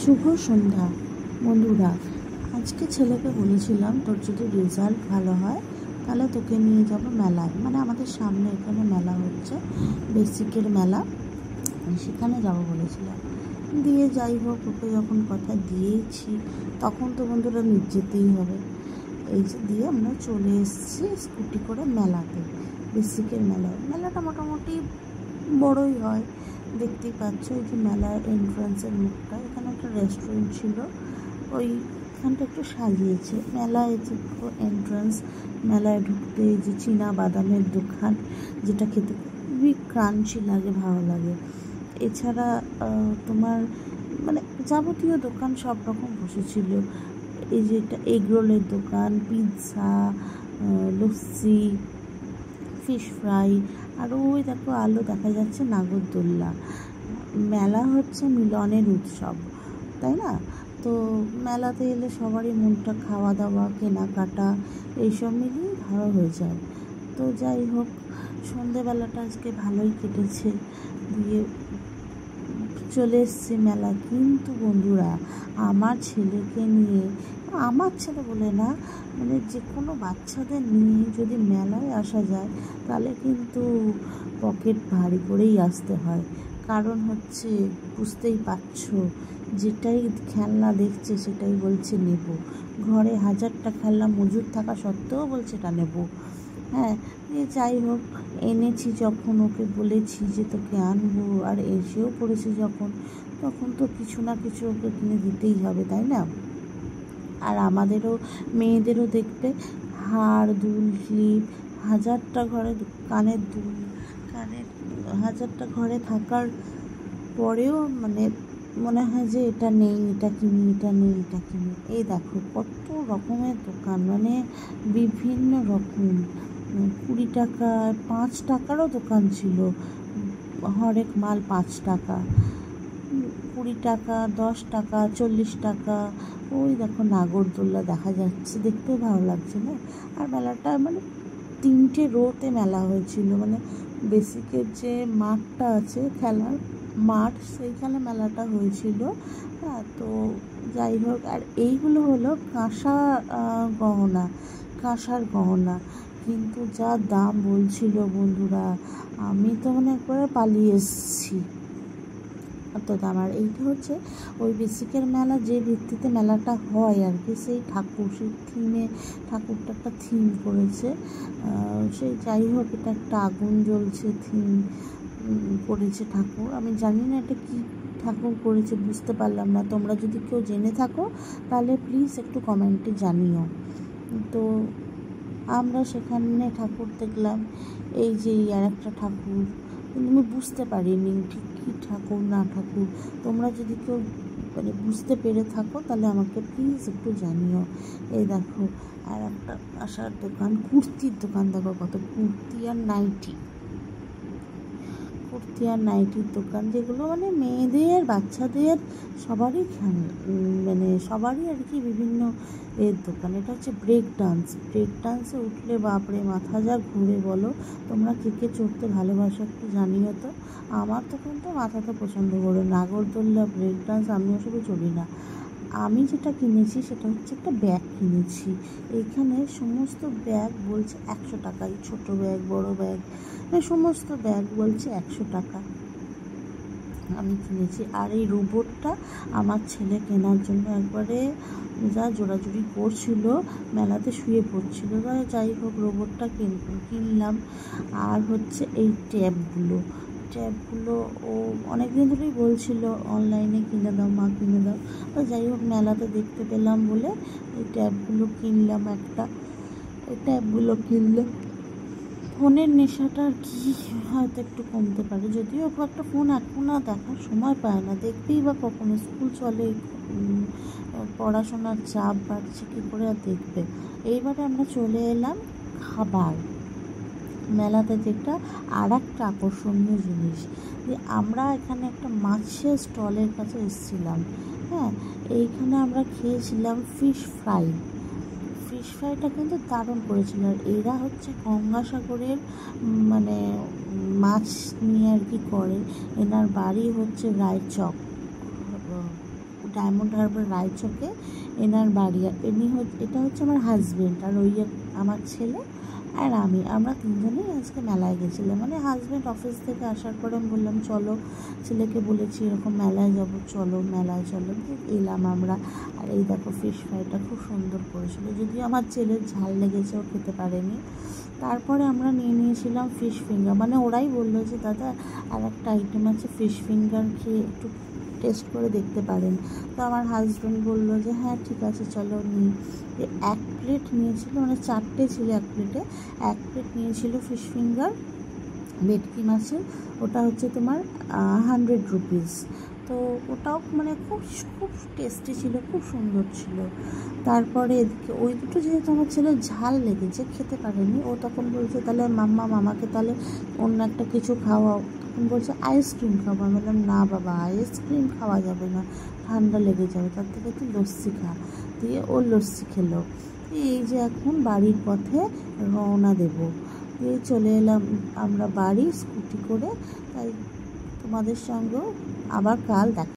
শুভ সন্ধ্যা বন্ধুরা। আজকে ছেলেকে বলেছিলাম তোর যদি রেজাল্ট ভালো হয় তাহলে তোকে নিয়ে যাব মেলায়, মানে আমাদের সামনে এখানে মেলা হচ্ছে, বেসিকের মেলা, সেখানে যাব বলেছিলাম। দিয়ে যাই হোক, ওকে যখন কথা দিয়েছি তখন তো বন্ধুরা নিয়ে যেতেই হবে। এই যে দিয়ে আমরা চলে এসেছি স্কুটি করে মেলাতে, বেসিকের মেলায়। মেলাটা মোটামুটি বড়ই হয়, দেখতেই পাচ্ছ। এই যে মেলার এন্ট্রান্সের মুখটা, এখানে একটা রেস্টুরেন্ট ছিল, ওইখানটা একটু সাজিয়েছে। মেলায় যে এন্ট্রান্স, মেলায় ঢুকতে এই যে চীনা বাদামের দোকান, যেটা খেতে খুবই ক্রাঞ্চি লাগে, ভালো লাগে। এছাড়া তোমার মানে যাবতীয় দোকান সব রকম বসেছিল। এই যে এটা এগরোলের দোকান, পিৎজা, লস্যি, ফিশ ফ্রাই, আর ওই দেখো আলো দেখা যাচ্ছে নাগরদোল্লা। মেলা হচ্ছে মিলনের উৎসব, তাই না? তো মেলাতে এলে সবারই মনটা খাওয়া দাওয়া, কেনাকাটা এইসব মিলিয়ে ভালো হয়ে যায়। তো যাই হোক, সন্ধেবেলাটা আজকে ভালোই কেটেছে। দিয়ে চলে এসছে মেলা। কিন্তু বন্ধুরা, আমার ছেলেকে নিয়ে, আমার ছেলে বলে না, মানে যে কোনো বাচ্চাদের নিয়ে যদি মেলায় আসা যায় তাহলে কিন্তু পকেট ভারী করেই আসতে হয়। কারণ হচ্ছে, বুঝতেই পারছো, যেটাই খেলনা দেখছে সেটাই বলছে নেব। ঘরে হাজারটা খেলনা মজুদ থাকা সত্ত্বেও বলছে এটা নেব। হ্যাঁ, যাই হোক, এনেছি যখন, ওকে বলেছি যে তোকে আনবো, আর এসেও পড়েছি যখন, তখন তো কিছু না কিছু ওকে কিনে দিতেই হবে, তাই না? আর আমাদেরও, মেয়েদেরও দেখবে, হার, দুল, ক্লিপ, হাজারটা ঘরে কানের দুল, কানের হাজারটা ঘরে থাকার পরেও মানে মনে হয় যে এটা নেই, এটা কিনি, এটা নেই, এটা কিনি। এই দেখো কত রকমের দোকান, মানে বিভিন্ন রকম। 20 টাকা, 5 টাকারও দোকান ছিল, হরেক মাল 5 টাকা, 20 টাকা, 10 টাকা, 40 টাকা। ওই দেখো নাগরদোল্লা দেখা যাচ্ছে, দেখতেও ভালো লাগছে না? আর মেলাটা মানে 3টে রোতে মেলা হয়েছিল, মানে বেসিকের যে মাঠটা আছে, খেলার মাঠ, সেইখানে মেলাটা হয়েছিল। হ্যাঁ, তো যাই হোক, আর এইগুলো হলো গহনা, কাঁসার গহনা। কিন্তু যা দাম বলছিল বন্ধুরা, আমি তো মানে একবারে পালিয়ে এসেছি, এত দাম। আর এইটা হচ্ছে ওই বেসিকের মেলা, যে ভিত্তিতে মেলাটা হয় আর কি, সেই ঠাকুর, সেই থিমে, ঠাকুরটা একটা থিম করেছে। সেই যাই হোক, এটা একটা আগুন জ্বলছে থিম করেছে ঠাকুর। আমি জানি না এটা কি ঠাকুর করেছে, বুঝতে পারলাম না। তোমরা যদি কেউ জেনে থাকো তাহলে প্লিজ একটু কমেন্টে জানিও। তো আমরা সেখানে ঠাকুর দেখলাম। এই যে আর একটা ঠাকুর, কিন্তু আমি বুঝতে পারিনি ঠিক কী ঠাকুর না ঠাকুর। তোমরা যদি কেউ মানে বুঝতে পেরে থাকো তাহলে আমাকে প্লিজ একটু জানিও। এই দেখো আর একটা আসার দোকান, কুর্তির দোকান, দেখো কত কুর্তি আর নাইটি, কুর্তি আর নাইটির দোকান, যেগুলো মানে মেয়েদের, বাচ্চাদের সবারই মানে সবারই আর কি বিভিন্ন এর দোকান। এটা হচ্ছে ব্রেক ডান্স। ব্রেক ডান্সে উঠলে বাপরে মাথা যা ঘুরে, বলো। তোমরা কে কে চড়তে ভালোবাসো একটু জানিও তো। আমার তো কিন্তু মাথাটা প্রচণ্ড ঘোরে। নাগরদোল্লা, ব্রেক ডান্স আমি ওসবে চড়ি না। আমি যেটা কিনেছি সেটা হচ্ছে একটা ব্যাগ কিনেছি। এইখানে সমস্ত ব্যাগ বলছে 100 টাকায়, ছোটো ব্যাগ, বড় ব্যাগ, সমস্ত ব্যাগ বলছে 100 টাকা। আমি কিনেছি। আর এই রোবটটা আমার ছেলে কেনার জন্য একবারে যা জোড়াজুড়ি করছিল, মেলাতে শুয়ে পড়ছিল। যাই হোক, রোবটটা কিনলাম। আর হচ্ছে এই ট্যাবগুলো, ও অনেক দিন ধরেই বলছিল অনলাইনে কিনে দাও মা, কিনে দাও। তো যাই হোক, মেলাতে দেখতে পেলাম বলে এই ট্যাবগুলো কিনলাম একটা। এই ট্যাবগুলো কিনলে ফোনের নেশাটা আর কি হয়তো একটু কমতে পারে, যদিও খুব একটা ফোন এখন আর দেখার সময় পায় না, দেখবেই বা কখনো, স্কুল চলে, পড়াশোনার চাপ বাড়ছে, কী করে আর দেখবে। এইবারে আমরা চলে এলাম খাবার মেলাতে, যেটা আর একটা আকর্ষণীয় জিনিস, যে আমরা এখানে একটা মাছের স্টলের কাছে এসেছিলাম। হ্যাঁ, এইখানে আমরা খেয়েছিলাম ফিশ ফ্রাই। ফিশ ফ্রাইটা কিন্তু দারুণ করেছিল। আর এরা হচ্ছে গঙ্গাসাগরের মানে মাছ নিয়ে আর কি করে। এনার বাড়ি হচ্ছে রায়চক, ডায়মন্ড হারবার রায়চকে এনার বাড়ি। এটা হচ্ছে আমার হাজবেন্ড, আর ওই আমার ছেলে আর আমরা তিনজনেই আজকে মেলায় গেছিলাম। মানে হাজব্যান্ড অফিস থেকে আসার পরে আমি বললাম চলো, ছেলেকে বলেছি এরকম মেলায় যাব, চলো মেলায় চলো, এলাম আমরা। আর এই দেখো ফিশ ফ্রাইটা খুব সুন্দর করেছিল, যদিও আমার ছেলের ঝাল লেগেছে, ও খেতে পারেনি। তারপরে আমরা নিয়েছিলাম ফিশ ফিঙ্গার। মানে ওরাই বললো যে দাদা আর একটা আইটেম আছে, ফিশ ফিঙ্গার খেয়ে একটু টেস্ট করে দেখতে পারেন। তো আমার হাজব্যান্ড বললো যে হ্যাঁ ঠিক আছে চলো নিই। এক প্লেট নিয়েছিল, মানে 4টে ছিল এক প্লেটে। এক প্লেট নিয়েছিল ফিশ ফিঙ্গার ভেটকি মাছের, ওটা হচ্ছে তোমার 100 রুপিস। তো ওটাও মানে খুব খুব টেস্টি ছিল, খুব সুন্দর ছিল। তারপরে এদিকে ওই দুটো যেহেতু আমার ছেলে ঝাল লেগেছে, খেতে পারেনি, ও তখন বলছে তাহলে মামাকে তাহলে অন্য একটা কিছু খাওয়াও। তখন বলছে আইসক্রিম খাবো। আমি বললাম না বাবা, আইসক্রিম খাওয়া যাবে না, ঠান্ডা লেগে যাবে, তার থেকে তুই লস্যি খা। দিয়ে ও লস্যি খেলো। এই যে এখন বাড়ির পথে রওনা দেব। দিয়ে চলে এলাম আমরা বাড়ি স্কুটি করে। তাই তোমাদের সঙ্গেও আবার কাল দেখা।